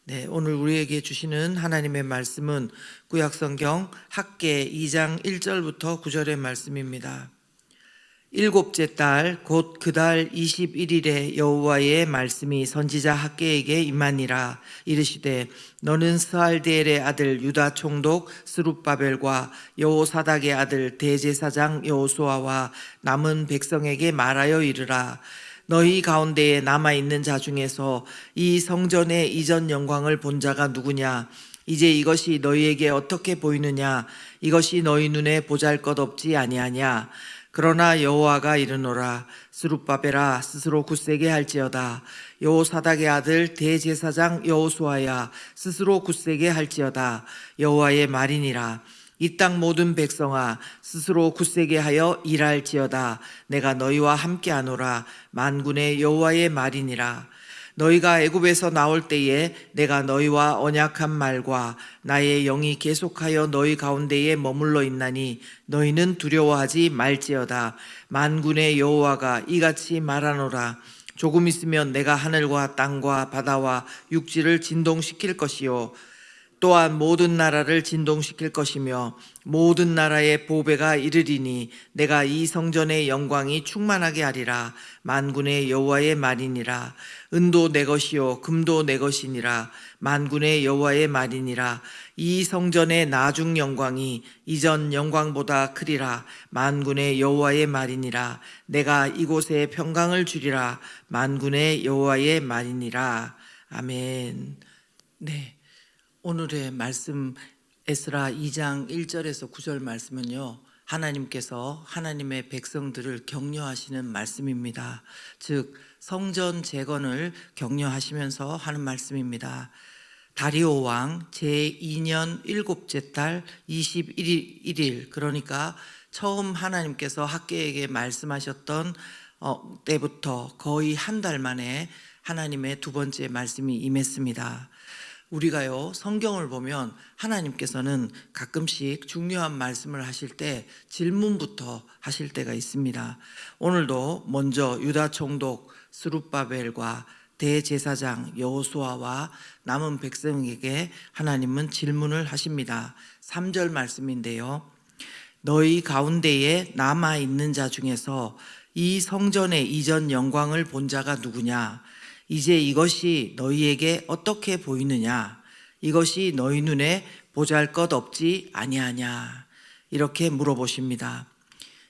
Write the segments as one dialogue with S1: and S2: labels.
S1: 네, 오늘 우리에게 주시는 하나님의 말씀은 구약성경 학개 2장 1절부터 9절의 말씀입니다. 일곱째 달 곧 그 달 21일에 여호와의 말씀이 선지자 학개에게 임하니라. 이르시되 너는 스알디엘의 아들 유다 총독 스룹바벨과 여호사닥의 아들 대제사장 여호수아와 남은 백성에게 말하여 이르라. 너희 가운데에 남아있는 자 중에서 이 성전의 이전 영광을 본 자가 누구냐? 이제 이것이 너희에게 어떻게 보이느냐? 이것이 너희 눈에 보잘것없지 아니하냐? 그러나 여호와가 이르노라. 스룹바벨아 스스로 굳세게 할지어다. 여호사닥의 아들 대제사장 여호수아야 스스로 굳세게 할지어다. 여호와의 말이니라. 이 땅 모든 백성아 스스로 굳세게 하여 일할지어다. 내가 너희와 함께하노라. 만군의 여호와의 말이니라. 너희가 애굽에서 나올 때에 내가 너희와 언약한 말과 나의 영이 계속하여 너희 가운데에 머물러 있나니 너희는 두려워하지 말지어다. 만군의 여호와가 이같이 말하노라. 조금 있으면 내가 하늘과 땅과 바다와 육지를 진동시킬 것이요 또한 모든 나라를 진동시킬 것이며 모든 나라의 보배가 이르리니 내가 이 성전의 영광이 충만하게 하리라. 만군의 여호와의 말이니라. 은도 내 것이요 금도 내 것이니라. 만군의 여호와의 말이니라. 이 성전의 나중 영광이 이전 영광보다 크리라. 만군의 여호와의 말이니라. 내가 이곳에 평강을 주리라. 만군의 여호와의 말이니라. 아멘. 네. 오늘의 말씀 에스라 2장 1절에서 9절 말씀은요, 하나님께서 하나님의 백성들을 격려하시는 말씀입니다. 즉 성전 재건을 격려하시면서 하는 말씀입니다. 다리오 왕 제2년 일곱째 달 21일, 그러니까 처음 하나님께서 학개에게 말씀하셨던 때부터 거의 한 달 만에 하나님의 두 번째 말씀이 임했습니다. 우리가요, 성경을 보면 하나님께서는 가끔씩 중요한 말씀을 하실 때 질문부터 하실 때가 있습니다. 오늘도 먼저 유다 총독 스룹바벨과 대제사장 여호수아와 남은 백성에게 하나님은 질문을 하십니다. 3절 말씀인데요. 너희 가운데에 남아있는 자 중에서 이 성전의 이전 영광을 본 자가 누구냐? 이제 이것이 너희에게 어떻게 보이느냐? 이것이 너희 눈에 보잘것없지 아니하냐? 이렇게 물어보십니다.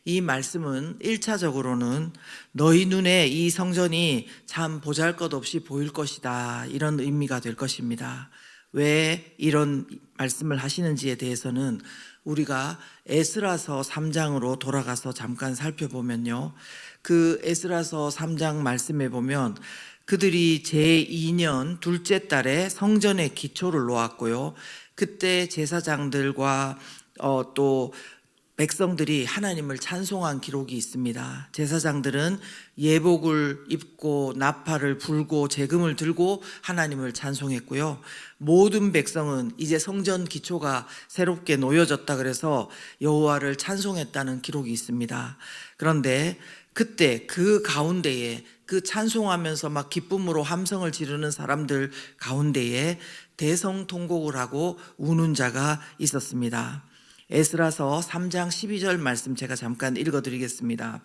S1: 이 말씀은 1차적으로는 너희 눈에 이 성전이 참 보잘것없이 보일 것이다, 이런 의미가 될 것입니다. 왜 이런 말씀을 하시는지에 대해서는 우리가 에스라서 3장으로 돌아가서 잠깐 살펴보면요, 그 에스라서 3장 말씀에 보면 그들이 제2년 둘째 달에 성전의 기초를 놓았고요, 그때 제사장들과 또 백성들이 하나님을 찬송한 기록이 있습니다. 제사장들은 예복을 입고 나팔을 불고 재금을 들고 하나님을 찬송했고요, 모든 백성은 이제 성전 기초가 새롭게 놓여졌다 그래서 여호와를 찬송했다는 기록이 있습니다. 그런데 그때 그 가운데에, 그 찬송하면서 막 기쁨으로 함성을 지르는 사람들 가운데에 대성통곡을 하고 우는 자가 있었습니다. 에스라서 3장 12절 말씀 제가 잠깐 읽어드리겠습니다.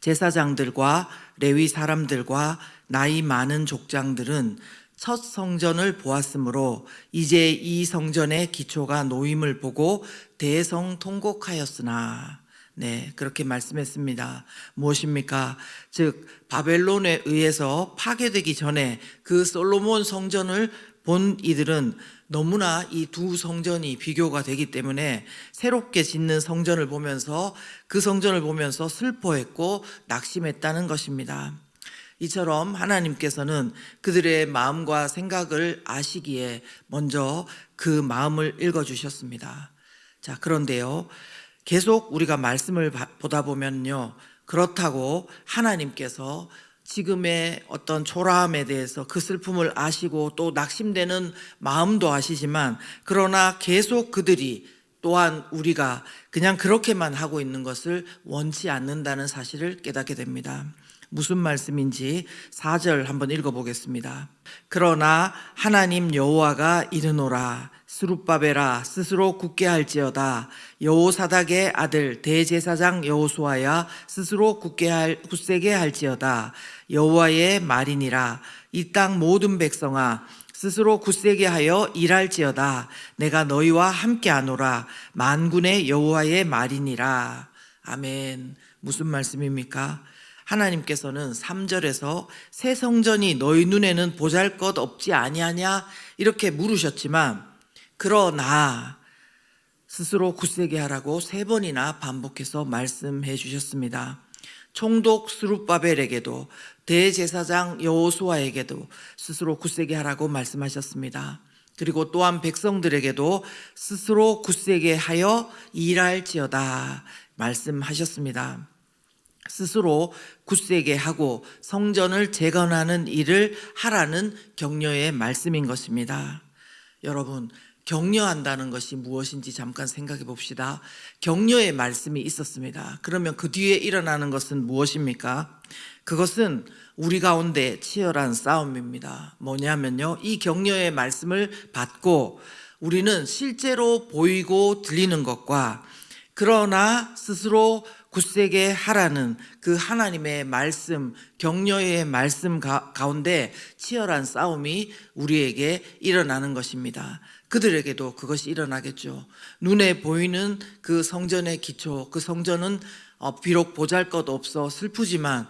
S1: 제사장들과 레위 사람들과 나이 많은 족장들은 첫 성전을 보았으므로 이제 이 성전의 기초가 놓임을 보고 대성통곡하였으나, 네, 그렇게 말씀했습니다. 무엇입니까? 즉 바벨론에 의해서 파괴되기 전에 그 솔로몬 성전을 본 이들은 너무나 이 두 성전이 비교가 되기 때문에 새롭게 짓는 성전을 보면서, 그 성전을 보면서 슬퍼했고 낙심했다는 것입니다. 이처럼 하나님께서는 그들의 마음과 생각을 아시기에 먼저 그 마음을 읽어주셨습니다. 자, 그런데요, 계속 우리가 말씀을 보다 보면요, 그렇다고 하나님께서 지금의 어떤 초라함에 대해서 그 슬픔을 아시고 또 낙심되는 마음도 아시지만, 그러나 계속 그들이 또한 우리가 그냥 그렇게만 하고 있는 것을 원치 않는다는 사실을 깨닫게 됩니다. 무슨 말씀인지 4절 한번 읽어보겠습니다. 그러나 하나님 여호와가 이르노라. 스룹바벨아 스스로 굳게 할지어다. 여호사닥의 아들 대제사장 여호수아야 스스로 굳세게 할지어다. 여호와의 말이니라. 이 땅 모든 백성아 스스로 굳세게 하여 일할지어다. 내가 너희와 함께하노라. 만군의 여호와의 말이니라. 아멘. 무슨 말씀입니까? 하나님께서는 3절에서 새 성전이 너희 눈에는 보잘것없지 아니하냐 이렇게 물으셨지만, 그러나 스스로 굳세게 하라고 3번이나 반복해서 말씀해 주셨습니다. 총독 스룹바벨에게도 대제사장 여호수아에게도 스스로 굳세게 하라고 말씀하셨습니다. 그리고 또한 백성들에게도 스스로 굳세게 하여 일할지어다 말씀하셨습니다. 스스로 굳세게 하고 성전을 재건하는 일을 하라는 격려의 말씀인 것입니다. 여러분, 격려한다는 것이 무엇인지 잠깐 생각해 봅시다. 격려의 말씀이 있었습니다. 그러면 그 뒤에 일어나는 것은 무엇입니까? 그것은 우리 가운데 치열한 싸움입니다. 뭐냐면요, 이 격려의 말씀을 받고 우리는 실제로 보이고 들리는 것과 그러나 스스로 굳세게 하라는 그 하나님의 말씀, 격려의 말씀 가운데 치열한 싸움이 우리에게 일어나는 것입니다. 그들에게도 그것이 일어나겠죠. 눈에 보이는 그 성전의 기초, 그 성전은 비록 보잘것없어 슬프지만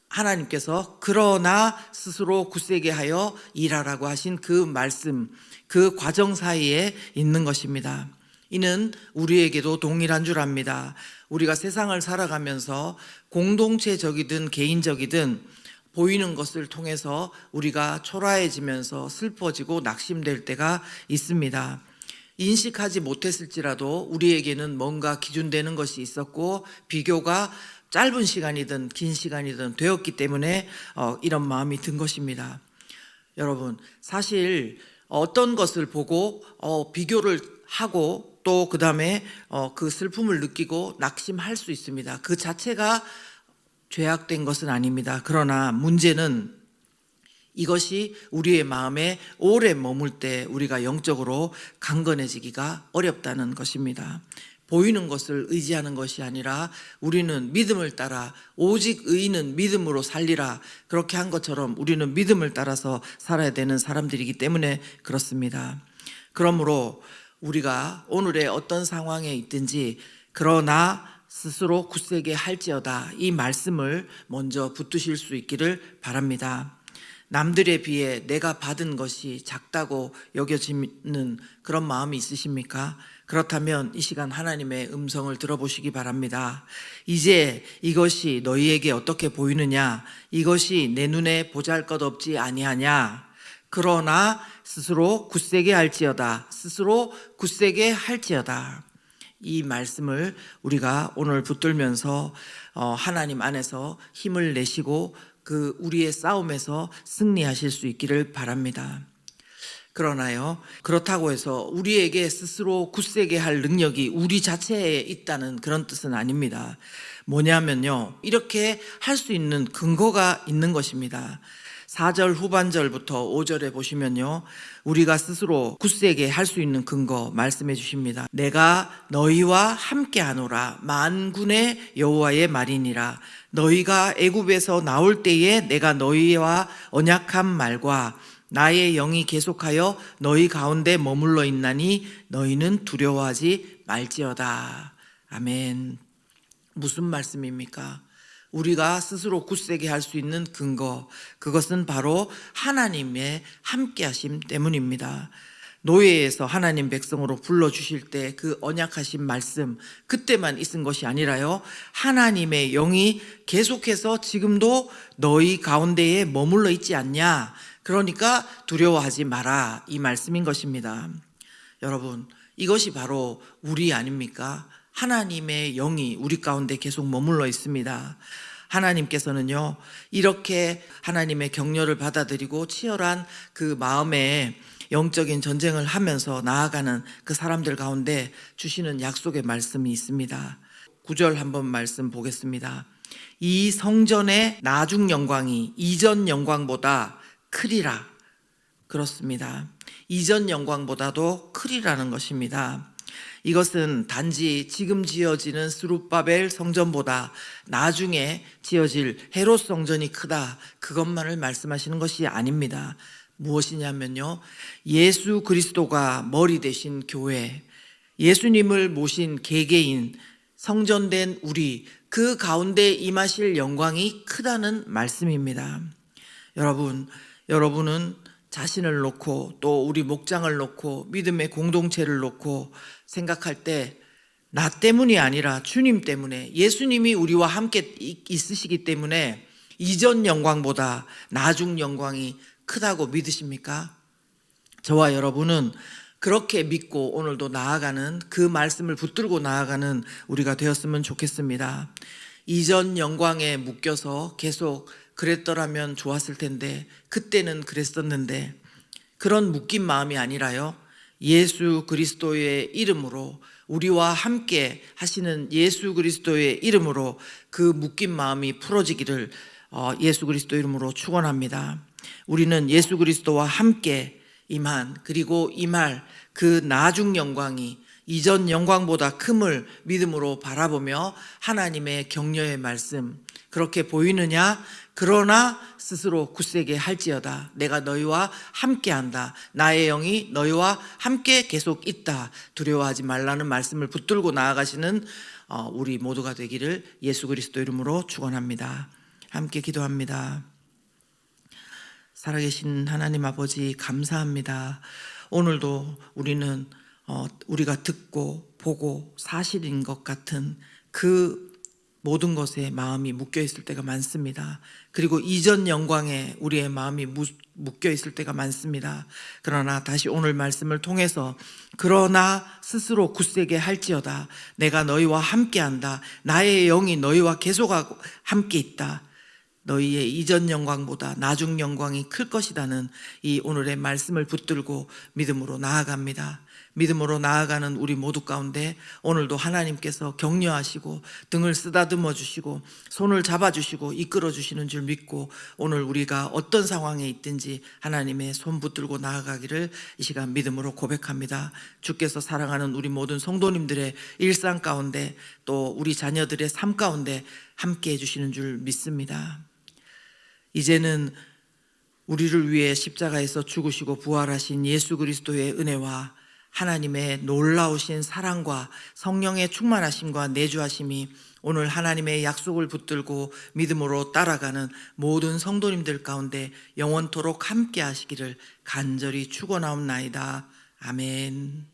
S1: 하나님께서 그러나 스스로 굳세게 하여 일하라고 하신 그 말씀, 그 과정 사이에 있는 것입니다. 이는 우리에게도 동일한 줄 압니다. 우리가 세상을 살아가면서 공동체적이든 개인적이든 보이는 것을 통해서 우리가 초라해지면서 슬퍼지고 낙심될 때가 있습니다. 인식하지 못했을지라도 우리에게는 뭔가 기준되는 것이 있었고 비교가 짧은 시간이든 긴 시간이든 되었기 때문에 이런 마음이 든 것입니다. 여러분, 사실 어떤 것을 보고 비교를 하고 또 그 다음에 그 슬픔을 느끼고 낙심할 수 있습니다. 그 자체가 죄악된 것은 아닙니다. 그러나 문제는 이것이 우리의 마음에 오래 머물 때 우리가 영적으로 강건해지기가 어렵다는 것입니다. 보이는 것을 의지하는 것이 아니라 우리는 믿음을 따라 오직 의인은 믿음으로 살리라 그렇게 한 것처럼 우리는 믿음을 따라서 살아야 되는 사람들이기 때문에 그렇습니다. 그러므로 우리가 오늘의 어떤 상황에 있든지 그러나 스스로 굳세게 할지어다 이 말씀을 먼저 붙드실 수 있기를 바랍니다. 남들에 비해 내가 받은 것이 작다고 여겨지는 그런 마음이 있으십니까? 그렇다면 이 시간 하나님의 음성을 들어보시기 바랍니다. 이제 이것이 너희에게 어떻게 보이느냐? 이것이 내 눈에 보잘것없지 아니하냐? 그러나 스스로 굳세게 할지어다. 스스로 굳세게 할지어다. 이 말씀을 우리가 오늘 붙들면서 하나님 안에서 힘을 내시고 그 우리의 싸움에서 승리하실 수 있기를 바랍니다. 그러나요, 그렇다고 해서 우리에게 스스로 굳세게 할 능력이 우리 자체에 있다는 그런 뜻은 아닙니다. 뭐냐면요, 이렇게 할 수 있는 근거가 있는 것입니다. 4절 후반절부터 5절에 보시면요, 우리가 스스로 굳세게 할 수 있는 근거 말씀해 주십니다. 내가 너희와 함께하노라. 만군의 여호와의 말이니라. 너희가 애굽에서 나올 때에 내가 너희와 언약한 말과 나의 영이 계속하여 너희 가운데 머물러 있나니 너희는 두려워하지 말지어다. 아멘. 무슨 말씀입니까? 우리가 스스로 굳세게 할 수 있는 근거, 그것은 바로 하나님의 함께하심 때문입니다. 노예에서 하나님 백성으로 불러주실 때 그 언약하신 말씀, 그때만 있은 것이 아니라요, 하나님의 영이 계속해서 지금도 너희 가운데에 머물러 있지 않냐? 그러니까 두려워하지 마라, 이 말씀인 것입니다. 여러분, 이것이 바로 우리 아닙니까? 하나님의 영이 우리 가운데 계속 머물러 있습니다. 하나님께서는요, 이렇게 하나님의 격려를 받아들이고 치열한 그 마음에 영적인 전쟁을 하면서 나아가는 그 사람들 가운데 주시는 약속의 말씀이 있습니다. 9절 한번 말씀 보겠습니다. 이 성전의 나중 영광이 이전 영광보다 크리라. 그렇습니다. 이전 영광보다도 크리라는 것입니다. 이것은 단지 지금 지어지는 스룹바벨 성전보다 나중에 지어질 헤롯 성전이 크다, 그것만을 말씀하시는 것이 아닙니다. 무엇이냐면요, 예수 그리스도가 머리 되신 교회, 예수님을 모신 개개인, 성전된 우리, 그 가운데 임하실 영광이 크다는 말씀입니다. 여러분은 자신을 놓고 또 우리 목장을 놓고 믿음의 공동체를 놓고 생각할 때 나 때문이 아니라 주님 때문에, 예수님이 우리와 함께 있으시기 때문에 이전 영광보다 나중 영광이 크다고 믿으십니까? 저와 여러분은 그렇게 믿고 오늘도 나아가는, 그 말씀을 붙들고 나아가는 우리가 되었으면 좋겠습니다. 이전 영광에 묶여서 계속 그랬더라면 좋았을 텐데, 그때는 그랬었는데, 그런 묶인 마음이 아니라요, 예수 그리스도의 이름으로, 우리와 함께 하시는 예수 그리스도의 이름으로 그 묶인 마음이 풀어지기를 예수 그리스도 이름으로 축원합니다. 우리는 예수 그리스도와 함께 임한, 그리고 임할 그 나중 영광이 이전 영광보다 큼을 믿음으로 바라보며 하나님의 격려의 말씀, 그렇게 보이느냐? 그러나 스스로 굳세게 할지어다. 내가 너희와 함께한다. 나의 영이 너희와 함께 계속 있다. 두려워하지 말라는 말씀을 붙들고 나아가시는 우리 모두가 되기를 예수 그리스도 이름으로 축원합니다. 함께 기도합니다. 살아계신 하나님 아버지, 감사합니다. 오늘도 우리는 우리가 듣고 보고 사실인 것 같은 그 모든 것에 마음이 묶여 있을 때가 많습니다. 그리고 이전 영광에 우리의 마음이 묶여 있을 때가 많습니다. 그러나 다시 오늘 말씀을 통해서 그러나 스스로 굳세게 할지어다. 내가 너희와 함께한다. 나의 영이 너희와 계속하고 함께 있다. 너희의 이전 영광보다 나중 영광이 클 것이라는 이 오늘의 말씀을 붙들고 믿음으로 나아갑니다. 믿음으로 나아가는 우리 모두 가운데 오늘도 하나님께서 격려하시고 등을 쓰다듬어 주시고 손을 잡아주시고 이끌어 주시는 줄 믿고, 오늘 우리가 어떤 상황에 있든지 하나님의 손 붙들고 나아가기를 이 시간 믿음으로 고백합니다. 주께서 사랑하는 우리 모든 성도님들의 일상 가운데, 또 우리 자녀들의 삶 가운데 함께 해주시는 줄 믿습니다. 이제는 우리를 위해 십자가에서 죽으시고 부활하신 예수 그리스도의 은혜와 하나님의 놀라우신 사랑과 성령의 충만하심과 내주하심이 오늘 하나님의 약속을 붙들고 믿음으로 따라가는 모든 성도님들 가운데 영원토록 함께 하시기를 간절히 축원하옵나이다. 아멘.